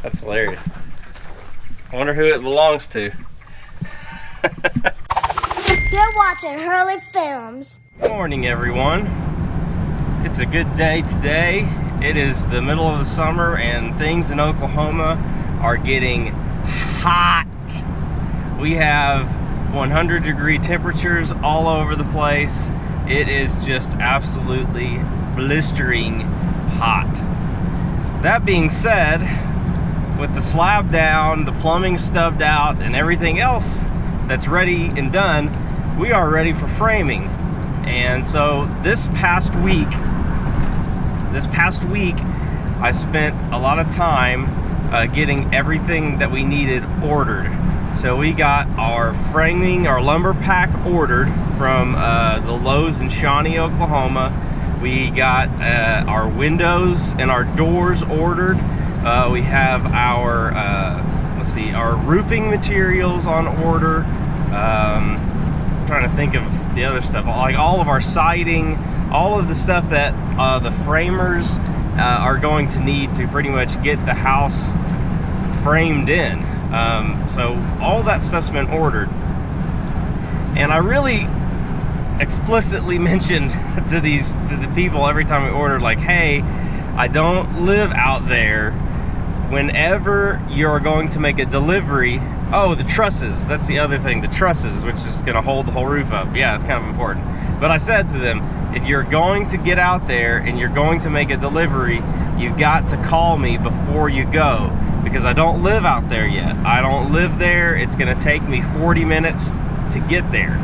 That's hilarious. I wonder who it belongs to. You're watching Hurley Films. Morning, everyone. It's a good day today. It is the middle of the summer and things in Oklahoma are getting hot. We have 100-degree temperatures all over the place. It is just absolutely blistering hot. That being said, with the slab down, the plumbing stubbed out, and everything else that's ready and done, we are ready for framing. And so this past week I spent a lot of time getting everything that we needed ordered. So we got our framing, our lumber pack ordered from the Lowe's in Shawnee, Oklahoma. We got our windows and our doors ordered. We have our our roofing materials on order. I'm trying to think of the other stuff, like all of our siding, all of the stuff that the framers are going to need to pretty much get the house framed in. So all that stuff's been ordered, and I really explicitly mentioned to the people every time we ordered, like, hey, I don't live out there. Whenever you're going to make a delivery, the trusses, that's the other thing, the trusses, which is going to hold the whole roof up. Yeah, it's kind of important. But I said to them, if you're going to get out there and you're going to make a delivery, you've got to call me before you go, because I don't live out there yet. I don't live there. It's going to take me 40 minutes to get there.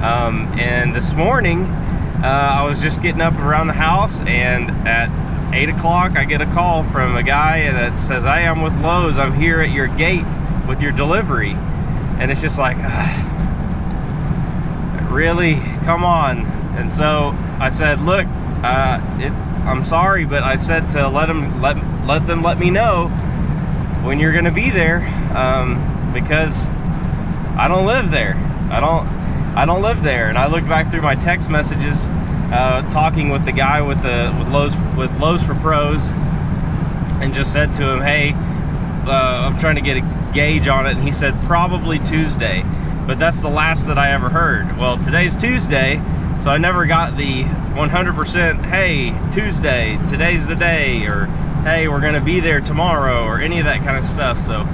And this morning, I was just getting up around the house, and at 8 o'clock, I get a call from a guy that says, hey, I'm with Lowe's. I'm here at your gate with your delivery. And it's just like, really? Come on. And so I said, look, I'm sorry, but I said to let them let me know when you're going to be there, because I don't live there. I don't live there. And I looked back through my text messages, talking with the guy with Lowe's for Pros, and just said to him, hey, I'm trying to get a gauge on it, and he said probably Tuesday, but that's the last that I ever heard. Well, today's Tuesday, so I never got the 100%, hey, Tuesday, today's the day, or hey, we're gonna be there tomorrow, or any of that kind of stuff. So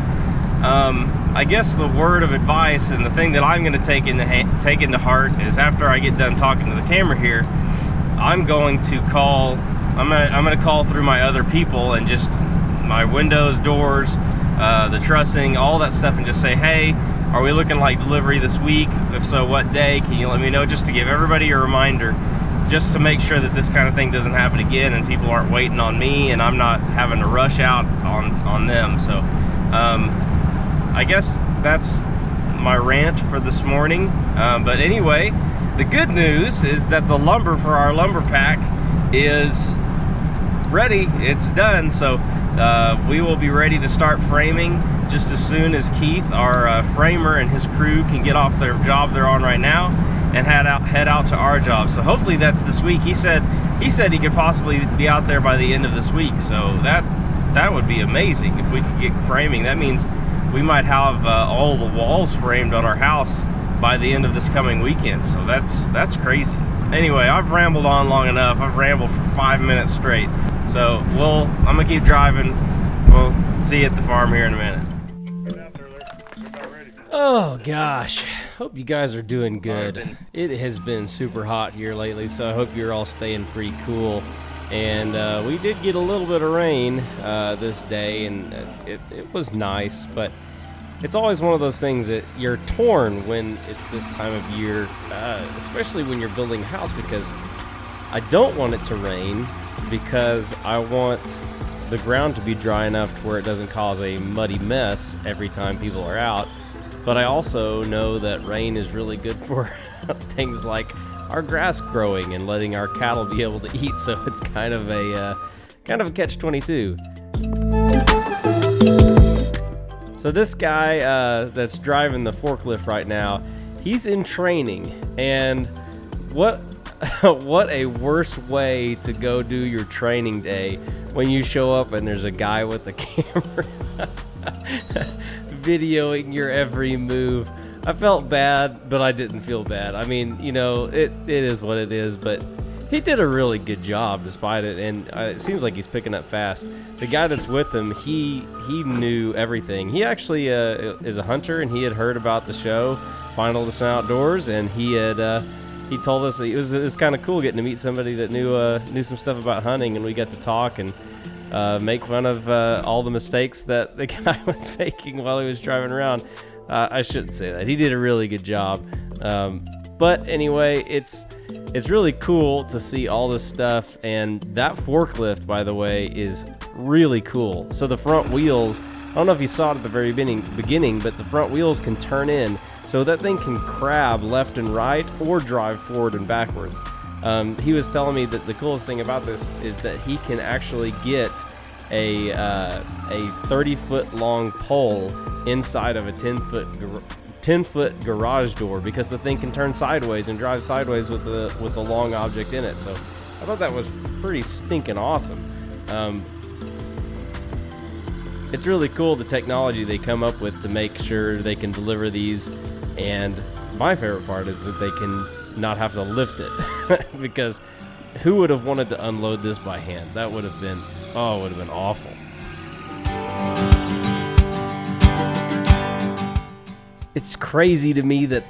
I guess the word of advice and the thing that I'm gonna take into heart is, after I get done talking to the camera here, I'm gonna call through my other people and just my windows, doors, the trussing, all that stuff, and just say, hey, are we looking like delivery this week? If so, what day? Can you let me know, just to give everybody a reminder, just to make sure that this kind of thing doesn't happen again and people aren't waiting on me and I'm not having to rush out on them. So I guess that's my rant for this morning. But anyway, the good news is that the lumber for our lumber pack is ready. It's done. So we will be ready to start framing just as soon as Keith, our framer, and his crew can get off their job they're on right now and head out to our job. So hopefully that's this week. He said he could possibly be out there by the end of this week. So that would be amazing if we could get framing. That means we might have all the walls framed on our house by the end of this coming weekend. So that's crazy. Anyway, I've rambled on long enough. I've rambled for 5 minutes straight. So I'm gonna keep driving. We'll see you at the farm here in a minute. Oh gosh, hope you guys are doing good. It has been super hot here lately, so I hope you're all staying pretty cool. And we did get a little bit of rain this day, and it was nice, but it's always one of those things that you're torn when it's this time of year, especially when you're building a house, because I don't want it to rain, because I want the ground to be dry enough to where it doesn't cause a muddy mess every time people are out. But I also know that rain is really good for things like our grass growing and letting our cattle be able to eat. So it's kind of a catch-22. So this guy that's driving the forklift right now, he's in training, and what what a worse way to go do your training day when you show up and there's a guy with a camera videoing your every move. I felt bad, but I didn't feel bad. I mean, you know, it is what it is, but he did a really good job despite it, and it seems like he's picking up fast. The guy that's with him, he knew everything. He actually is a hunter, and he had heard about the show, Final Descent Outdoors, and he told us that it was kind of cool getting to meet somebody that knew some stuff about hunting, and we got to talk and make fun of all the mistakes that the guy was making while he was driving around. I shouldn't say that. He did a really good job. But anyway, it's really cool to see all this stuff, and that forklift, by the way, is really cool. So the front wheels, I don't know if you saw it at the very beginning, but the front wheels can turn in, so that thing can crab left and right or drive forward and backwards. He was telling me that the coolest thing about this is that he can actually get a 30-foot long pole inside of a 10-foot garage door, because the thing can turn sideways and drive sideways with the long object in it. So I thought that was pretty stinking awesome. It's really cool, the technology they come up with to make sure they can deliver these, and my favorite part is that they can not have to lift it because who would have wanted to unload this by hand? That would have been awful. It's crazy to me that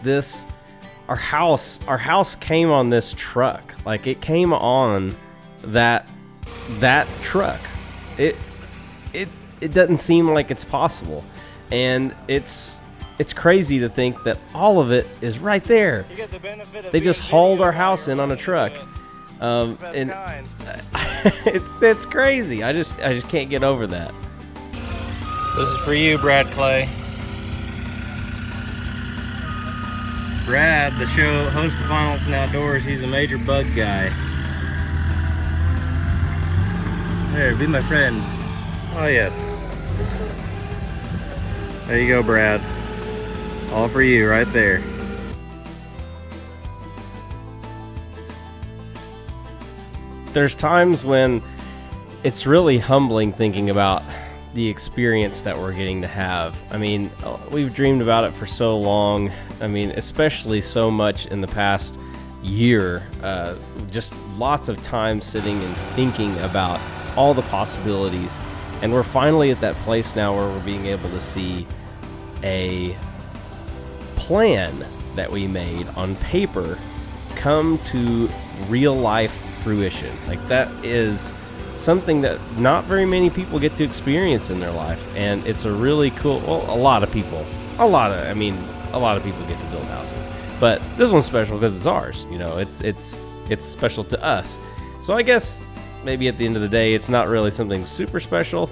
our house came on this truck. Like, it came on that truck. It doesn't seem like it's possible, and it's crazy to think that all of it is right there. You get the benefit of They just hauled our house in on a truck, and it's crazy. I just can't get over that. This is for you, Brad Clay. Brad, the show host of Final Descent Outdoors, he's a major bug guy. There, be my friend. Oh yes. There you go, Brad. All for you right there. There's times when it's really humbling thinking about the experience that we're getting to have. I mean, we've dreamed about it for so long. I mean, especially so much in the past year. Just lots of time sitting and thinking about all the possibilities. And we're finally at that place now where we're being able to see a plan that we made on paper come to real life fruition. Like, that is something that not very many people get to experience in their life, and it's a really cool, well, a lot of people get to build houses, but this one's special because it's ours. You know, it's special to us. So I guess maybe at the end of the day, it's not really something super special.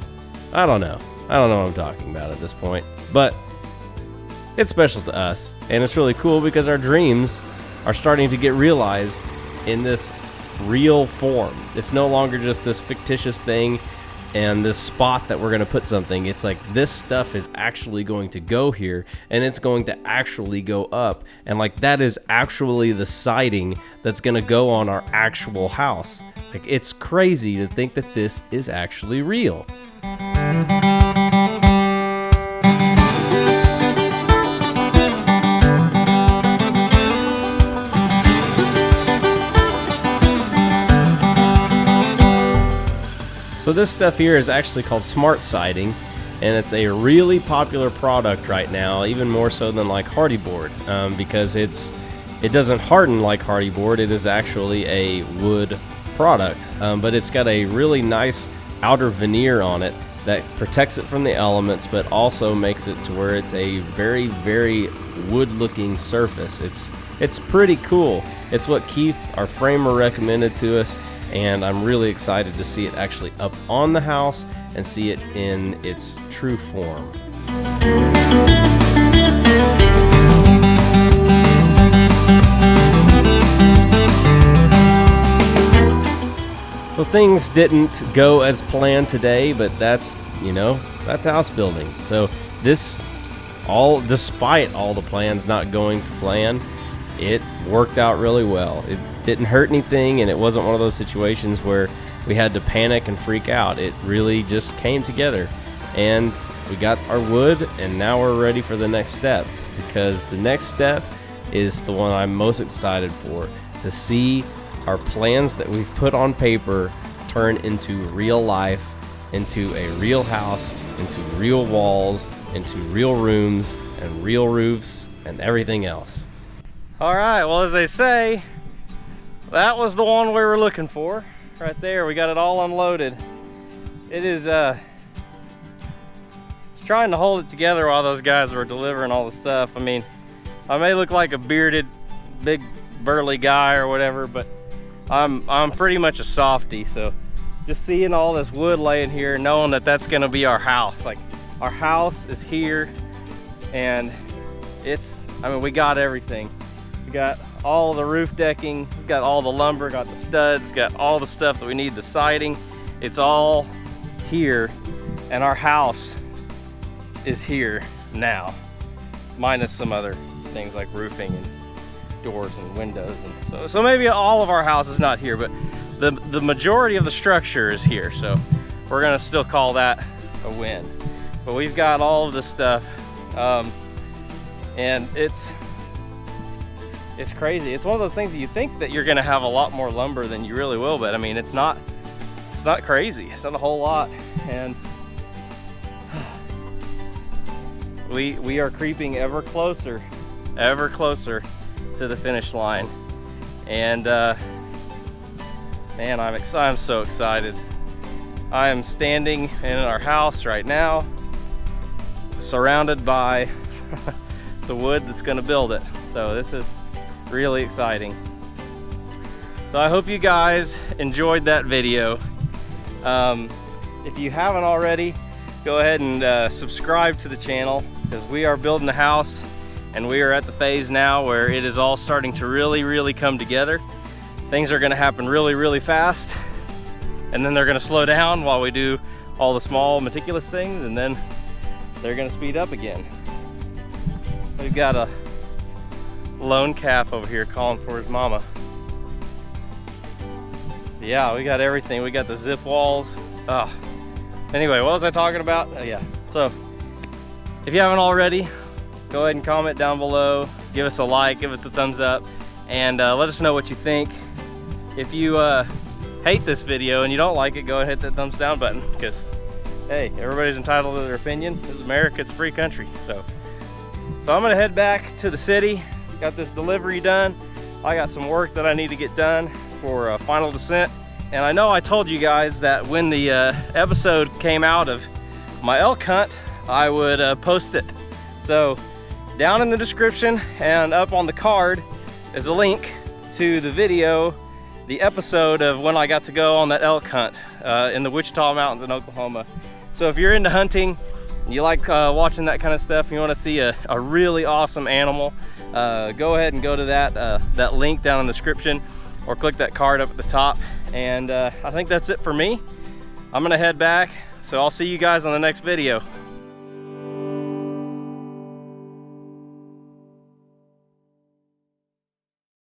I don't know what I'm talking about at this point, but it's special to us, and it's really cool because our dreams are starting to get realized in this real form. It's no longer just this fictitious thing and this spot that we're going to put something. It's like, this stuff is actually going to go here, and it's going to actually go up, and like, that is actually the siding that's going to go on our actual house. Like, it's crazy to think that this is actually real. So this stuff here is actually called Smart Siding, and it's a really popular product right now, even more so than like Hardy Board, because it doesn't harden like Hardy Board. It is actually a wood product, but it's got a really nice outer veneer on it that protects it from the elements, but also makes it to where it's a very, very wood-looking surface. It's pretty cool. It's what Keith, our framer, recommended to us, and I'm really excited to see it actually up on the house and see it in its true form. So things didn't go as planned today, but that's house building. So despite all the plans not going to plan, it worked out really well. didn't hurt anything, and it wasn't one of those situations where we had to panic and freak out. It really just came together, and we got our wood, and now we're ready for the next step, because the next step is the one I'm most excited for, to see our plans that we've put on paper turn into real life, into a real house, into real walls, into real rooms and real roofs and everything else. All right, well, as they say, that was the one we were looking for right there. We got it all unloaded. It is it's trying to hold it together while those guys were delivering all the stuff. I mean, I may look like a bearded, big, burly guy or whatever, but I'm pretty much a softie. So just seeing all this wood laying here, knowing that that's gonna be our house. Like, our house is here, and I mean, we got everything. We got all the roof decking, we got all the lumber, got the studs, got all the stuff that we need, the siding. It's all here, and our house is here now, minus some other things like roofing and doors and windows, and so maybe all of our house is not here, but the majority of the structure is here. So we're gonna still call that a win. But we've got all of this stuff, and it's crazy. It's one of those things that you think that you're gonna have a lot more lumber than you really will, but I mean, it's not crazy. It's not a whole lot, and we are creeping ever closer to the finish line. And man, I'm so excited. I am standing in our house right now, surrounded by the wood that's gonna build it. So this is really exciting. So I hope you guys enjoyed that video. If you haven't already, go ahead and subscribe to the channel, because we are building a house, and we are at the phase now where it is all starting to really come together. Things are gonna happen really fast, and then they're gonna slow down while we do all the small meticulous things, and then they're gonna speed up again. We've got a lone calf over here calling for his mama. Yeah, we got everything. We got the zip walls. Anyway, what was I talking about? Yeah, so if you haven't already, go ahead and comment down below, give us a like, give us a thumbs up, and let us know what you think. If you hate this video and you don't like it, go ahead and hit that thumbs down button, because hey, everybody's entitled to their opinion. This is America, it's a free country. So I'm gonna head back to the city. Got this delivery done. I got some work that I need to get done for final descent. And I know I told you guys that when the episode came out of my elk hunt, I would post it. So down in the description and up on the card is a link to the video, the episode of when I got to go on that elk hunt in the Wichita Mountains in Oklahoma. So if you're into hunting, you like watching that kind of stuff, you want to see a really awesome animal, go ahead and go to that link down in the description, or click that card up at the top. And I think that's it for me. I'm gonna head back, so I'll see you guys on the next video.